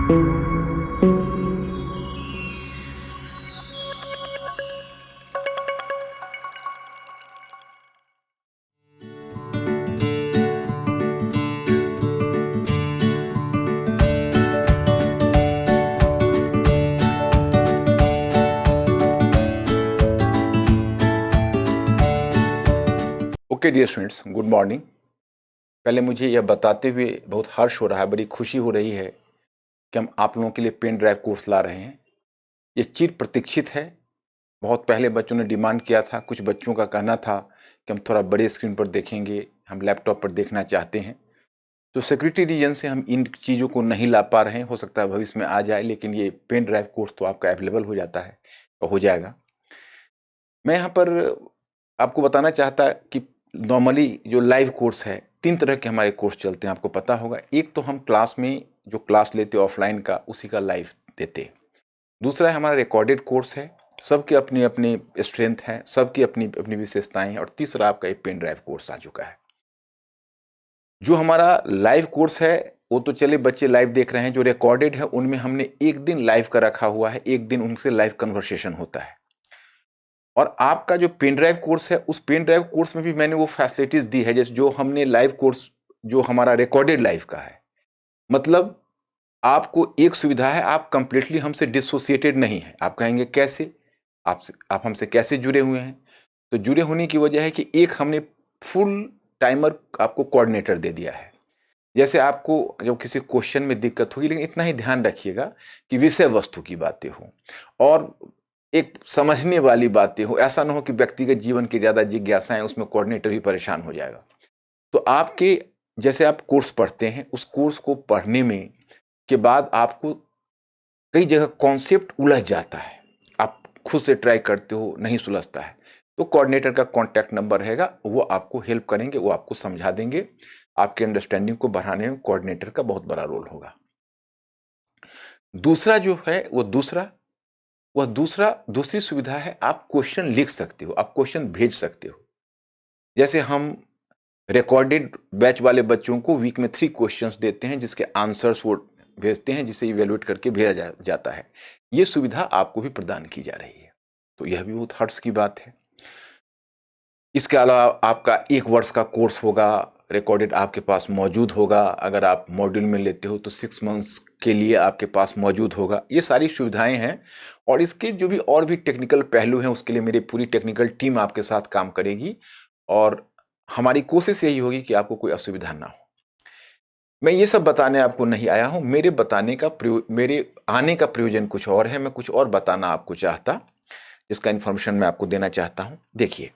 Okay dear students, good morning. पहले मुझे यह बताते हुए बहुत हर्ष हो रहा है, बड़ी खुशी हो रही है कि हम आप लोगों के लिए पेन ड्राइव कोर्स ला रहे हैं। ये चिर प्रतीक्षित है। बहुत पहले बच्चों ने डिमांड किया था, कुछ बच्चों का कहना था कि हम थोड़ा बड़े स्क्रीन पर देखेंगे, हम लैपटॉप पर देखना चाहते हैं। तो सिक्योरिटी रीजन से हम इन चीज़ों को नहीं ला पा रहे हैं। हो सकता है भविष्य में आ जाए, लेकिन ये पेन ड्राइव कोर्स तो आपका अवेलेबल हो जाता है और हो जाएगा। मैं यहाँ पर आपको बताना चाहता कि नॉर्मली जो लाइव कोर्स है, 3 तरह के हमारे कोर्स चलते हैं, आपको पता होगा। एक तो हम क्लास में जो क्लास लेते ऑफलाइन का, उसी का लाइव देते। दूसरा है हमारा रिकॉर्डेड कोर्स है, सबके अपनी अपनी स्ट्रेंथ है, सबकी अपनी अपनी विशेषताएं हैं। और तीसरा आपका एक पेन ड्राइव कोर्स आ चुका है। जो हमारा लाइव कोर्स है वो तो चले बच्चे लाइव देख रहे हैं। जो रिकॉर्डेड है उनमें हमने एक दिन लाइव का रखा हुआ है, एक दिन उनसे लाइव कन्वर्सेशन होता है। और आपका जो पेन ड्राइव कोर्स है, उस पेन ड्राइव कोर्स में भी मैंने वो फैसिलिटीज दी है, जैसे जो हमने लाइव कोर्स जो हमारा रिकॉर्डेड लाइव का है, मतलब आपको एक सुविधा है, आप कंप्लीटली हमसे डिसोसिएटेड नहीं है। आप कहेंगे कैसे, आप हमसे कैसे जुड़े हुए हैं? तो जुड़े होने की वजह है कि एक हमने फुल टाइमर आपको कोऑर्डिनेटर दे दिया है। जैसे आपको जब किसी क्वेश्चन में दिक्कत होगी, लेकिन इतना ही ध्यान रखिएगा कि विषय वस्तु की बातें हो और एक समझने वाली बातें हो। ऐसा ना हो कि व्यक्तिगत जीवन की ज़्यादा जिज्ञासाएं, उसमें कोऑर्डिनेटर भी परेशान हो जाएगा। तो आपके जैसे आप कोर्स पढ़ते हैं, उस कोर्स को पढ़ने में के बाद आपको कई जगह कॉन्सेप्ट उलझ जाता है, आप खुद से ट्राई करते हो, नहीं सुलझता है, तो कोऑर्डिनेटर का कॉन्टैक्ट नंबर रहेगा, वो आपको हेल्प करेंगे, वो आपको समझा देंगे। आपके अंडरस्टैंडिंग को बढ़ाने में कोऑर्डिनेटर का बहुत बड़ा रोल होगा। दूसरा जो है वह दूसरी सुविधा है, आप क्वेश्चन लिख सकते हो, आप क्वेश्चन भेज सकते हो। जैसे हम रिकॉर्डेड बैच वाले बच्चों को वीक में 3 क्वेश्चंस देते हैं, जिसके आंसर्स वो भेजते हैं, जिसे इवेलुएट करके भेजा जाता है। ये सुविधा आपको भी प्रदान की जा रही है, तो यह भी बहुत हर्ष की बात है। इसके अलावा आपका 1 वर्ष का कोर्स होगा, रिकॉर्डेड आपके पास मौजूद होगा। अगर आप मॉड्यूल में लेते हो तो 6 मंथ्स के लिए आपके पास मौजूद होगा। ये सारी सुविधाएं हैं और इसके जो भी और भी टेक्निकल पहलू हैं, उसके लिए मेरी पूरी टेक्निकल टीम आपके साथ काम करेगी और हमारी कोशिश यही होगी कि आपको कोई असुविधा ना हो। मैं ये सब बताने आपको नहीं आया हूं। मेरे आने का प्रयोजन कुछ और है। मैं कुछ और बताना आपको चाहता, जिसका इन्फॉर्मेशन मैं आपको देना चाहता हूं। देखिए,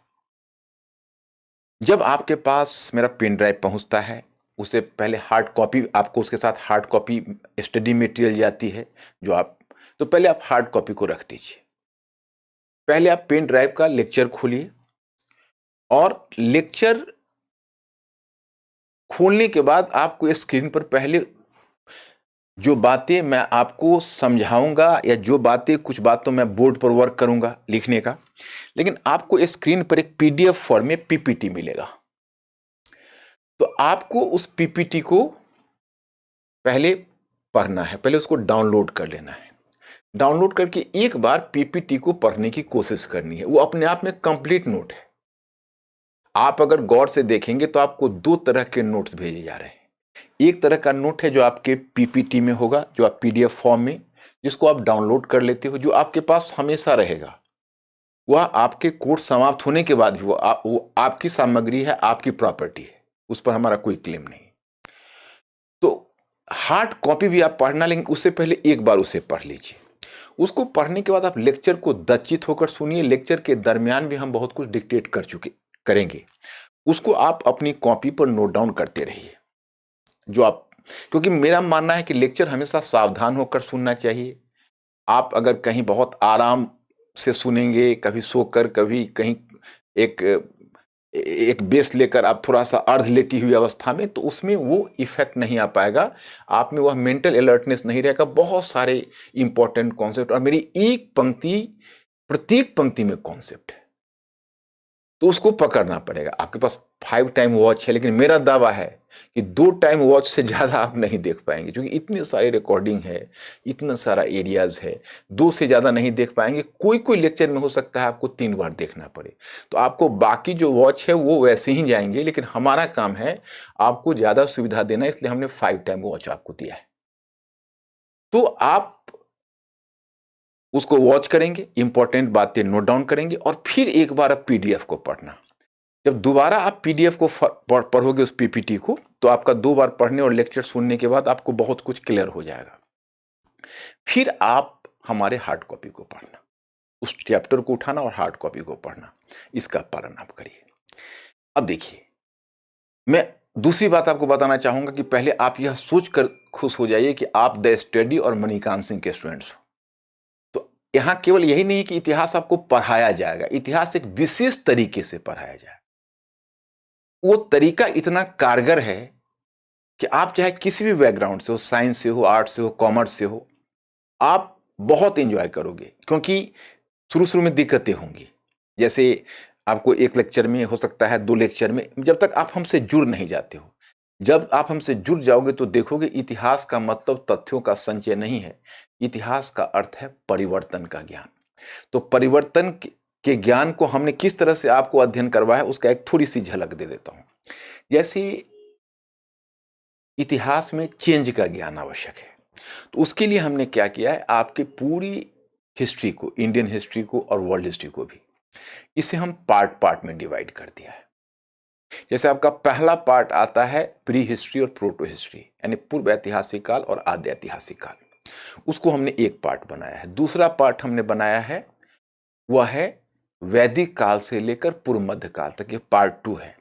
जब आपके पास मेरा पेन ड्राइव पहुंचता है, उसे पहले हार्ड कॉपी, आपको उसके साथ हार्ड कॉपी स्टडी मटेरियल जाती है, तो पहले आप हार्ड कॉपी को रख दीजिए। पहले आप पेन ड्राइव का लेक्चर खोलिए और लेक्चर खोलने के बाद आपको स्क्रीन पर पहले जो बातें मैं आपको समझाऊंगा, या जो बातें, कुछ बात तो मैं बोर्ड पर वर्क करूंगा लिखने का, लेकिन आपको स्क्रीन पर एक पीडीएफ फॉर्म में पीपीटी मिलेगा। तो आपको उस पीपीटी को पहले पढ़ना है, पहले उसको डाउनलोड कर लेना है। डाउनलोड करके एक बार पीपीटी को पढ़ने की कोशिश करनी है। वो अपने आप में कंप्लीट नोट है। आप अगर गौर से देखेंगे तो आपको 2 तरह के नोट्स भेजे जा रहे हैं। एक तरह का नोट है जो आपके पीपीटी में होगा, जो आप पीडीएफ फॉर्म में, जिसको आप डाउनलोड कर लेते हो, जो आपके पास हमेशा रहेगा। वह आपके कोर्स समाप्त होने के बाद भी वो आपकी सामग्री है, आपकी प्रॉपर्टी है, उस पर हमारा कोई क्लेम नहीं। तो हार्ड कॉपी भी आप पढ़ना, लेकिन उससे पहले एक बार उसे पढ़ लीजिए। उसको पढ़ने के बाद आप लेक्चर को दच्चित होकर सुनिए। लेक्चर के दरमियान भी हम बहुत कुछ डिक्टेट करेंगे, उसको आप अपनी कॉपी पर नोट डाउन करते रहिए। क्योंकि मेरा मानना है कि लेक्चर हमेशा सावधान होकर सुनना चाहिए। आप अगर कहीं बहुत आराम से सुनेंगे, कभी सोकर, कभी कहीं एक एक बेस लेकर आप थोड़ा सा अर्ध लेटी हुई अवस्था में, तो उसमें वो इफेक्ट नहीं आ पाएगा। आप में वह मेंटल अलर्टनेस नहीं रहेगा। बहुत सारे इंपॉर्टेंट कॉन्सेप्ट, और मेरी प्रत्येक पंक्ति में कॉन्सेप्ट है। तो उसको पकड़ना पड़ेगा। आपके पास 5 टाइम वॉच है, लेकिन मेरा दावा है कि 2 टाइम वॉच से ज़्यादा आप नहीं देख पाएंगे, क्योंकि इतनी सारी रिकॉर्डिंग है, इतना सारा एरियाज है, 2 से ज़्यादा नहीं देख पाएंगे। कोई कोई लेक्चर में हो सकता है आपको 3 बार देखना पड़े, तो आपको बाकी जो वॉच है वो वैसे ही जाएंगे, लेकिन हमारा काम है आपको ज़्यादा सुविधा देना, इसलिए हमने 5 टाइम वॉच आपको दिया है। तो आप उसको वॉच करेंगे, इंपॉर्टेंट बातें नोट डाउन करेंगे, और फिर एक बार आप पीडीएफ को पढ़ना। जब दोबारा आप पीडीएफ को पढ़ोगे उस पीपीटी को, तो आपका 2 बार पढ़ने और लेक्चर सुनने के बाद आपको बहुत कुछ क्लियर हो जाएगा। फिर आप हमारे हार्ड कॉपी को पढ़ना, उस चैप्टर को उठाना और हार्ड कॉपी को पढ़ना, इसका पालन आप करिए। अब देखिए, मैं दूसरी बात आपको बताना चाहूंगा कि पहले आप यह सोचकर खुश हो जाइए कि आप द स्टडी और मणिकांत सिंह के स्टूडेंट्स हो। तो यहां केवल यही नहीं कि इतिहास आपको पढ़ाया जाएगा, इतिहास एक विशेष तरीके से पढ़ाया जाएगा। वो तरीका इतना कारगर है कि आप चाहे किसी भी बैकग्राउंड से हो, साइंस से हो, आर्ट्स से हो, कॉमर्स से हो, आप बहुत एंजॉय करोगे। क्योंकि शुरू शुरू में दिक्कतें होंगी, जैसे आपको एक लेक्चर में हो सकता है, 2 लेक्चर में, जब तक आप हमसे जुड़ नहीं जाते हो। जब आप हमसे जुड़ जाओगे तो देखोगे इतिहास का मतलब तथ्यों का संचय नहीं है, इतिहास का अर्थ है परिवर्तन का ज्ञान। तो परिवर्तन के ज्ञान को हमने किस तरह से आपको अध्ययन करवाया, उसका एक थोड़ी सी झलक दे देता हूं। जैसे इतिहास में चेंज का ज्ञान आवश्यक है, तो उसके लिए हमने क्या किया है, आपकी पूरी हिस्ट्री को, इंडियन हिस्ट्री को और वर्ल्ड हिस्ट्री को भी, इसे हम पार्ट पार्ट में डिवाइड कर दिया है। जैसे आपका पहला पार्ट आता है प्री हिस्ट्री और प्रोटो हिस्ट्री, यानी पूर्व ऐतिहासिक काल और आद्य ऐतिहासिक काल, उसको हमने एक पार्ट बनाया है। दूसरा पार्ट हमने बनाया है वह है वैदिक काल से लेकर पूर्व मध्य काल तक, ये पार्ट 2 है।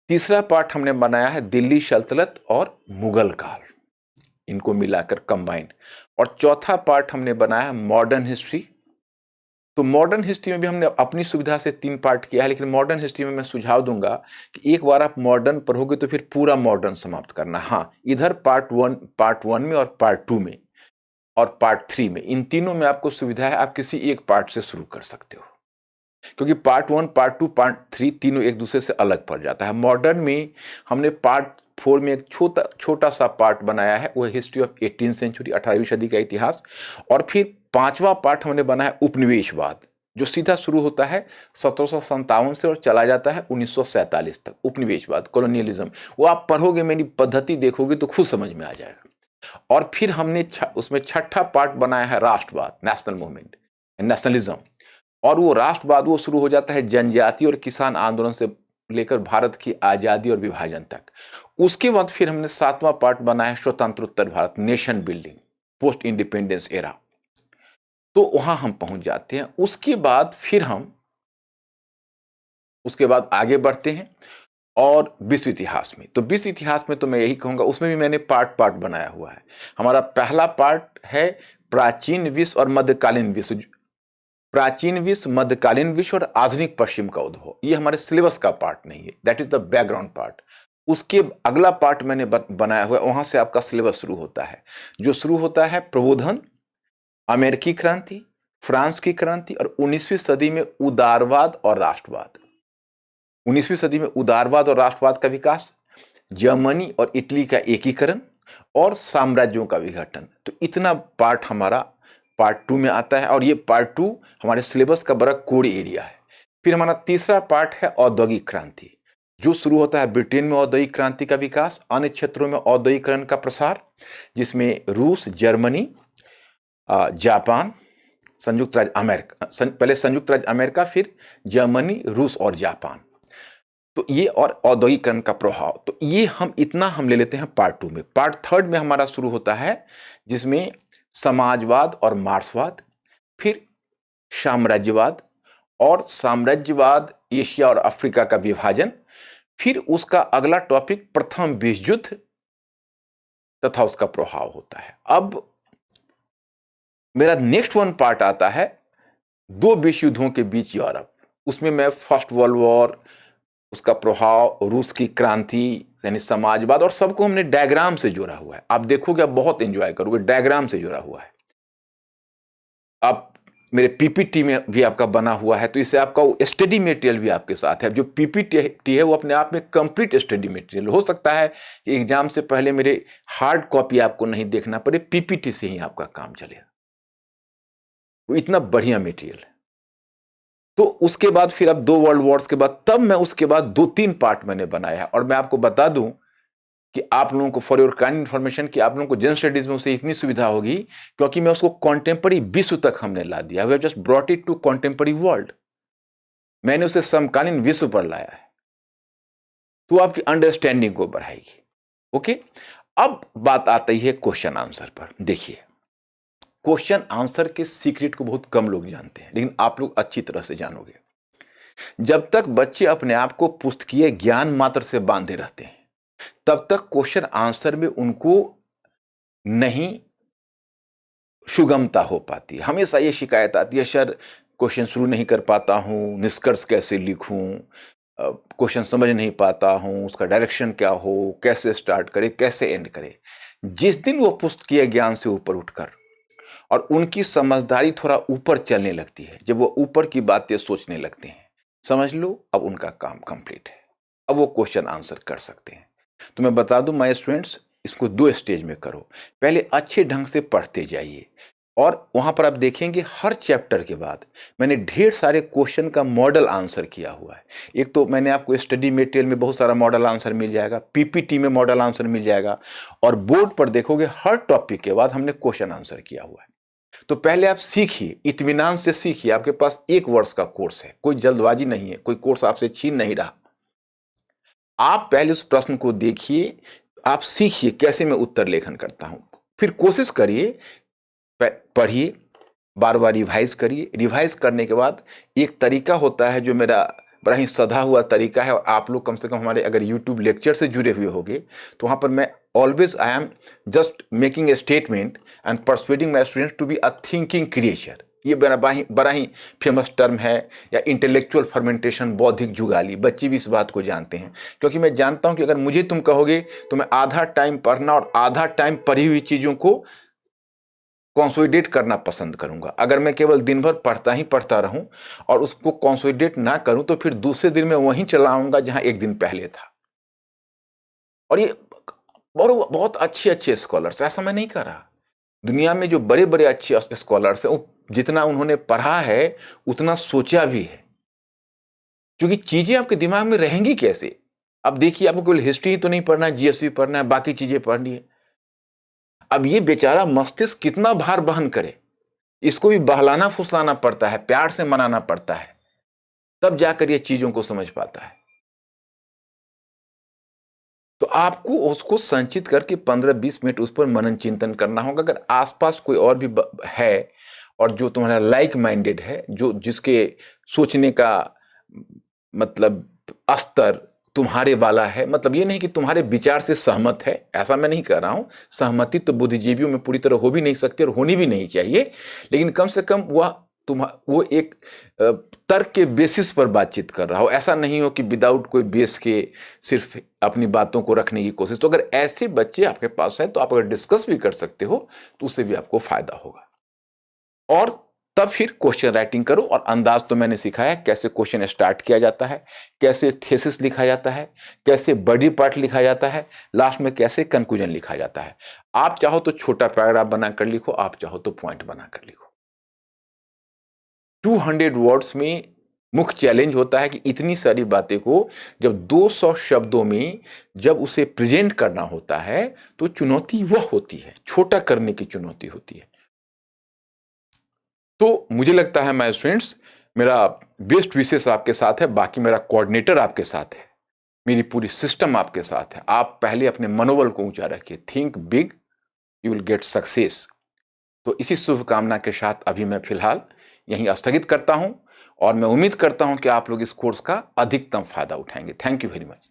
तीसरा पार्ट हमने बनाया है दिल्ली सल्तनत और मुगल काल, इनको मिलाकर कंबाइन। और चौथा पार्ट हमने बनाया है मॉडर्न हिस्ट्री। तो मॉडर्न हिस्ट्री में भी हमने अपनी सुविधा से 3 पार्ट किया है, लेकिन मॉडर्न हिस्ट्री में मैं सुझाव दूंगा कि एक बार आप मॉडर्न पढ़ोगे तो फिर पूरा मॉडर्न समाप्त करना। हाँ, इधर पार्ट 1 में और पार्ट 2 में और पार्ट 3 में, इन तीनों में आपको सुविधा है, आप किसी एक पार्ट से शुरू कर सकते हो, क्योंकि पार्ट 1, पार्ट 2, पार्ट 3 तीनों एक दूसरे से अलग पड़ जाता है। मॉडर्न में हमने पार्ट 4 में एक छोटा सा पार्ट बनाया है, वो हिस्ट्री ऑफ 18वीं सेंचुरी, 18वीं सदी का इतिहास। और फिर 5वां पार्ट हमने बनाया है उपनिवेशवाद, जो सीधा शुरू होता है 1757 से और चला जाता है 1947 तक। उपनिवेशवाद, कॉलोनियलिज्म, वो आप पढ़ोगे, मेरी पद्धति देखोगे तो खुद समझ में आ जाएगा। और फिर हमने उसमें 6ठा पार्ट बनाया है राष्ट्रवाद, नेशनल मूवमेंट, नेशनलिज्म। और वो राष्ट्रवाद वो शुरू हो जाता है जनजाति और किसान आंदोलन से लेकर भारत की आजादी और विभाजन तक। उसके बाद फिर हमने 7वां पार्ट बनाया है स्वतंत्रोत्तर Bharat, nation building, post independence era. तो वहां हम पहुंच जाते हैं। उसके बाद आगे बढ़ते हैं और विश्व इतिहास में। तो विश्व इतिहास में तो मैं यही कहूंगा, उसमें भी मैंने पार्ट पार्ट बनाया हुआ है। हमारा पहला पार्ट है प्राचीन विश्व और मध्यकालीन विश्व, प्राचीन विश्व, मध्यकालीन विश्व और आधुनिक पश्चिम का उद्भव। ये हमारे सिलेबस का पार्ट नहीं है, that is the background part. उसके अगला पार्ट मैंने बनाया हुआ है, वहां से आपका सिलेबस शुरू होता है, जो शुरू होता है प्रबोधन, अमेरिकी क्रांति, फ्रांस की क्रांति और 19वीं सदी में उदारवाद और राष्ट्रवाद। 19वीं सदी में उदारवाद और राष्ट्रवाद का विकास, जर्मनी और इटली का एकीकरण और साम्राज्यों का विघटन। तो इतना पार्ट हमारा पार्ट 2 में आता है, और ये पार्ट 2 हमारे सिलेबस का बड़ा कोर एरिया है। फिर हमारा तीसरा पार्ट है औद्योगिक क्रांति, जो शुरू होता है ब्रिटेन में औद्योगिक क्रांति का विकास, अन्य क्षेत्रों में औद्योगिकरण का प्रसार, जिसमें रूस, जर्मनी, जापान, संयुक्त राज्य अमेरिका, पहले संयुक्त राज्य अमेरिका, फिर जर्मनी, रूस और जापान। तो ये और औद्योगिकरण का प्रभाव, तो ये इतना हम ले लेते हैं पार्ट 2 में। पार्ट 3 में हमारा शुरू होता है, जिसमें समाजवाद और मार्क्सवाद, फिर साम्राज्यवाद, और साम्राज्यवाद एशिया और अफ्रीका का विभाजन, फिर उसका अगला टॉपिक प्रथम विश्व युद्ध तथा उसका प्रभाव होता है। अब मेरा नेक्स्ट वन पार्ट आता है 2 विश्व युद्धों के बीच यूरोप। उसमें मैं फर्स्ट वर्ल्ड वॉर, उसका प्रभाव, रूस की क्रांति यानी समाजवाद, और सबको हमने डायग्राम से जोड़ा हुआ है। आप देखोगे, आप बहुत एंजॉय करोगे, डायग्राम से जुड़ा हुआ है। अब मेरे पीपीटी में भी आपका बना हुआ है, तो इससे आपका वो स्टडी मटेरियल भी आपके साथ है। जो पीपीटी है वो अपने आप में कंप्लीट स्टडी मटेरियल हो सकता है कि एग्जाम से पहले मेरे हार्ड कॉपी आपको नहीं देखना पड़े, पीपीटी से ही आपका काम चलेगा। वो इतना बढ़िया मटेरियल है। तो उसके बाद फिर अब 2 वर्ल्ड वॉर्स के बाद तब मैं उसके बाद 2-3 पार्ट मैंने बनाया है। और मैं आपको बता दूं कि आप लोगों को फॉर योर काइंड इन्फॉर्मेशन कि आप लोगों को जनरल स्टडीज में उसे इतनी सुविधा होगी क्योंकि मैं उसको कॉन्टेम्पररी विश्व तक हमने ला दिया। We have just brought it to contemporary world. मैंने उसे समकालीन विश्व पर लाया है, तो आपकी अंडरस्टैंडिंग को बढ़ाएगी। ओके, अब बात आती है क्वेश्चन आंसर पर। देखिए, क्वेश्चन आंसर के सीक्रेट को बहुत कम लोग जानते हैं, लेकिन आप लोग अच्छी तरह से जानोगे। जब तक बच्चे अपने आप को पुस्तकीय ज्ञान मात्र से बांधे रहते हैं, तब तक क्वेश्चन आंसर में उनको नहीं सुगमता हो पाती। हमेशा ये शिकायत आती है, सर क्वेश्चन शुरू नहीं कर पाता हूं, निष्कर्ष कैसे लिखूं, क्वेश्चन समझ नहीं पाता हूं, उसका डायरेक्शन क्या हो, कैसे स्टार्ट करे, कैसे एंड करे। जिस दिन वो पुस्तकीय ज्ञान से ऊपर उठकर और उनकी समझदारी थोड़ा ऊपर चलने लगती है, जब वो ऊपर की बातें सोचने लगते हैं, समझ लो अब उनका काम कंप्लीट है, अब वो क्वेश्चन आंसर कर सकते हैं। तो मैं बता दूं माय स्टूडेंट्स, इसको 2 स्टेज में करो। पहले अच्छे ढंग से पढ़ते जाइए और वहां पर आप देखेंगे हर चैप्टर के बाद मैंने ढेर सारे क्वेश्चन का मॉडल आंसर किया हुआ है। एक तो मैंने आपको स्टडी मटेरियल में बहुत सारा मॉडल आंसर मिल जाएगा, पीपीटी में मॉडल आंसर मिल जाएगा, और बोर्ड पर देखोगे हर टॉपिक के बाद हमने क्वेश्चन आंसर किया हुआ है। तो पहले आप सीखिए, इत्मीनान से सीखिए। आपके पास 1 वर्ष का कोर्स है, कोई जल्दबाजी नहीं है, कोई कोर्स आपसे छीन नहीं रहा। आप पहले उस प्रश्न को देखिए, आप सीखिए कैसे मैं उत्तर लेखन करता हूं, फिर कोशिश करिए, पढ़िए, बार बार रिवाइज करिए। रिवाइज करने के बाद एक तरीका होता है जो मेरा बड़ा ही सधा हुआ तरीका है, और आप लोग कम से कम हमारे अगर यूट्यूब लेक्चर से जुड़े हुए होंगे तो वहां पर मैं always I am just making a statement and persuading my students to be a thinking creature. ये बड़ा ही फेमस टर्म है, या इंटेलेक्चुअल फर्मेंटेशन, बौद्धिक जुगाली। बच्चे भी इस बात को जानते हैं, क्योंकि मैं जानता हूं कि अगर मुझे तुम कहोगे तो मैं आधा टाइम पढ़ना और आधा टाइम पढ़ी हुई चीजों को कंसोलिडेट करना पसंद करूंगा। अगर मैं केवल दिन भर पढ़ता ही पढ़ता रहूं और उसको कंसोलिडेट ना करूं तो फिर दूसरे दिन मैं वहीं चला आऊंगा जहां एक दिन पहले था। और ये बहुत अच्छे स्कॉलर्स, ऐसा मैं नहीं कर रहा, दुनिया में जो बड़े बड़े अच्छे स्कॉलर्स हैं, जितना उन्होंने पढ़ा है उतना सोचा भी है, क्योंकि चीजें आपके दिमाग में रहेंगी कैसे। अब देखिए, आपको केवल हिस्ट्री तो नहीं पढ़ना है, जीएस भी पढ़ना है, बाकी चीजें पढ़नी है। अब ये बेचारा मस्तिष्क कितना भार वहन करे, इसको भी बहलाना फुसलाना पड़ता है, प्यार से मनाना पड़ता है, तब जाकर ये चीजों को समझ पाता है। तो आपको उसको संचित करके 15-20 मिनट उस पर मनन चिंतन करना होगा। अगर आसपास कोई और भी है और जो तुम्हारा लाइक माइंडेड है, जो जिसके सोचने का मतलब स्तर तुम्हारे वाला है, मतलब ये नहीं कि तुम्हारे विचार से सहमत है, ऐसा मैं नहीं कह रहा हूं। सहमति तो बुद्धिजीवियों में पूरी तरह हो भी नहीं सकती और होनी भी नहीं चाहिए, लेकिन कम से कम वो एक तर्क के बेसिस पर बातचीत कर रहा हो। ऐसा नहीं हो कि विदाउट कोई बेस के सिर्फ अपनी बातों को रखने की कोशिश। तो अगर ऐसे बच्चे आपके पास हैं तो आप अगर डिस्कस भी कर सकते हो तो उससे भी आपको फायदा होगा। और तब फिर क्वेश्चन राइटिंग करो। और अंदाज तो मैंने सिखाया कैसे क्वेश्चन स्टार्ट किया जाता है, कैसे थीसिस लिखा जाता है, कैसे बॉडी पार्ट लिखा जाता है, लास्ट में कैसे कंक्लूजन लिखा जाता है। आप चाहो तो छोटा पैराग्राफ बनाकर लिखो, आप चाहो तो पॉइंट बनाकर लिखो। 200 वर्ड्स में मुख्य चैलेंज होता है कि इतनी सारी बातें को जब 200 शब्दों में जब उसे प्रेजेंट करना होता है तो चुनौती वह होती है, छोटा करने की चुनौती होती है। तो मुझे लगता है माय स्टूडेंट्स, मेरा बेस्ट विशेष आपके साथ है, बाकी मेरा कोऑर्डिनेटर आपके साथ है, मेरी पूरी सिस्टम आपके साथ है। आप पहले अपने मनोबल को ऊंचा रखिए, think big, you will get success. तो इसी शुभकामना के साथ अभी मैं फिलहाल यहीं स्थगित करता हूं और मैं उम्मीद करता हूं कि आप लोग इस कोर्स का अधिकतम फायदा उठाएंगे। Thank you very much.